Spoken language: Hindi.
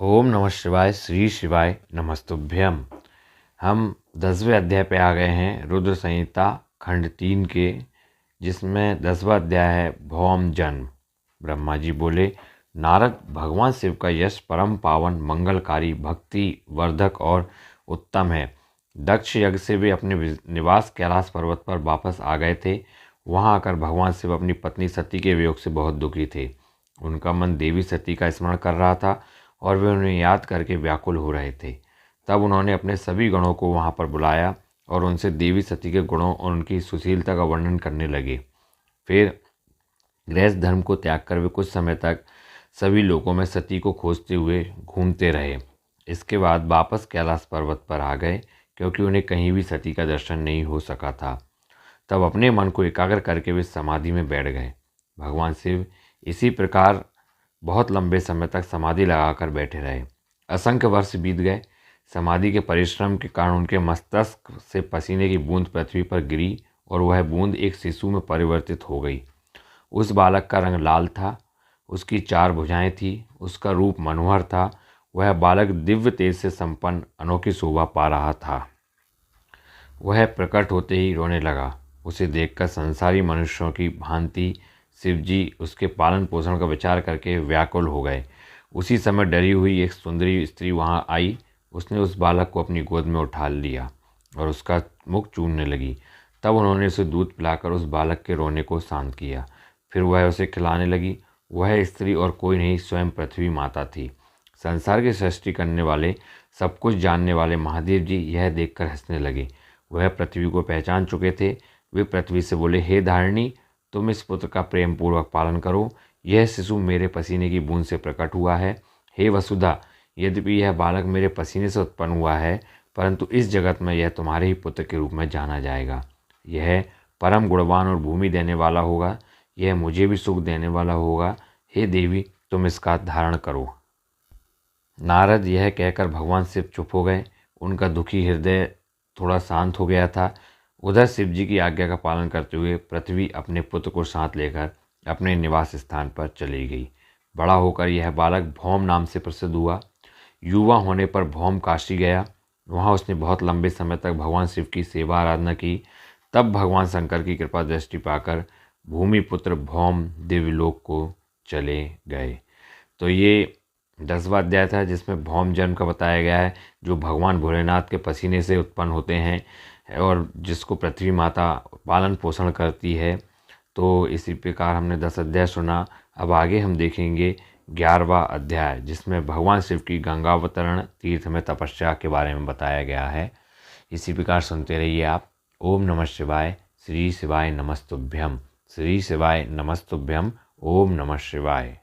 ओम नमः शिवाय, श्री शिवाय नमस्तुभ्यम। हम 10वें अध्याय पे आ गए हैं, रुद्र संहिता खंड 3 के, जिसमें 10वां अध्याय है भौम जन्म। ब्रह्मा जी बोले, नारद, भगवान शिव का यश परम पावन, मंगलकारी, भक्ति वर्धक और उत्तम है। दक्ष यज्ञ से वे अपने निवास कैलाश पर्वत पर वापस आ गए थे। वहां आकर भगवान शिव अपनी पत्नी सती के वियोग से बहुत दुखी थे। उनका मन देवी सती का स्मरण कर रहा था और वे उन्हें याद करके व्याकुल हो रहे थे। तब उन्होंने अपने सभी गणों को वहां पर बुलाया और उनसे देवी सती के गुणों और उनकी सुशीलता का वर्णन करने लगे। फिर गृहस्थ धर्म को त्याग कर वे कुछ समय तक सभी लोगों में सती को खोजते हुए घूमते रहे। इसके बाद वापस कैलाश पर्वत पर आ गए, क्योंकि उन्हें कहीं भी सती का दर्शन नहीं हो सका था। तब अपने मन को एकाग्र करके वे समाधि में बैठ गए। भगवान शिव इसी प्रकार बहुत लंबे समय तक समाधि लगाकर बैठे रहे। असंख्य वर्ष बीत गए। समाधि के परिश्रम के कारण उनके मस्तिष्क से पसीने की बूंद पृथ्वी पर गिरी और वह बूंद एक शिशु में परिवर्तित हो गई। उस बालक का रंग लाल था, उसकी 4 भुजाएं थीं, उसका रूप मनोहर था। वह बालक दिव्य तेज से संपन्न अनोखी शोभा पा रहा था। वह प्रकट होते ही रोने लगा। उसे देखकर संसारी मनुष्यों की भांति शिवजी उसके पालन पोषण का विचार करके व्याकुल हो गए। उसी समय डरी हुई एक सुंदरी स्त्री वहां आई। उसने उस बालक को अपनी गोद में उठा लिया और उसका मुख चूमने लगी। तब उन्होंने उसे दूध पिलाकर उस बालक के रोने को शांत किया। फिर वह उसे खिलाने लगी। वह स्त्री और कोई नहीं, स्वयं पृथ्वी माता थी। संसार की सृष्टि करने वाले, सब कुछ जानने वाले महादेव जी यह देखकर हंसने लगे। वह पृथ्वी को पहचान चुके थे। वे पृथ्वी से बोले, हे धारिणी, तुम इस पुत्र का प्रेम पूर्वक पालन करो। यह शिशु मेरे पसीने की बूंद से प्रकट हुआ है। हे वसुधा, यद्यपि यह बालक मेरे पसीने से उत्पन्न हुआ है, परंतु इस जगत में यह तुम्हारे ही पुत्र के रूप में जाना जाएगा। यह परम गुणवान और भूमि देने वाला होगा। यह मुझे भी सुख देने वाला होगा। हे देवी, तुम इसका धारण करो। नारद यह कहकर भगवान शिव चुप हो गए। उनका दुखी हृदय थोड़ा शांत हो गया था। उधर शिव जी की आज्ञा का पालन करते हुए पृथ्वी अपने पुत्र को साथ लेकर अपने निवास स्थान पर चली गई। बड़ा होकर यह बालक भौम नाम से प्रसिद्ध हुआ। युवा होने पर भौम काशी गया। वहाँ उसने बहुत लंबे समय तक भगवान शिव की सेवा आराधना की। तब भगवान शंकर की कृपा दृष्टि पाकर भूमिपुत्र भौम दिव्यलोक को चले गए। तो ये 10वां अध्याय था, जिसमें भौम जन्म का बताया गया है, जो भगवान भोलेनाथ के पसीने से उत्पन्न होते हैं और जिसको पृथ्वी माता पालन पोषण करती है। तो इसी प्रकार हमने 10 अध्याय सुना। अब आगे हम देखेंगे 11वां अध्याय, जिसमें भगवान शिव की गंगावतरण तीर्थ में तपस्या के बारे में बताया गया है। इसी प्रकार सुनते रहिए आप। ओम नमः शिवाय, श्री शिवाय नमस्तुभ्यम, श्री शिवाय नमस्तुभ्यम, ओम नमः शिवाय।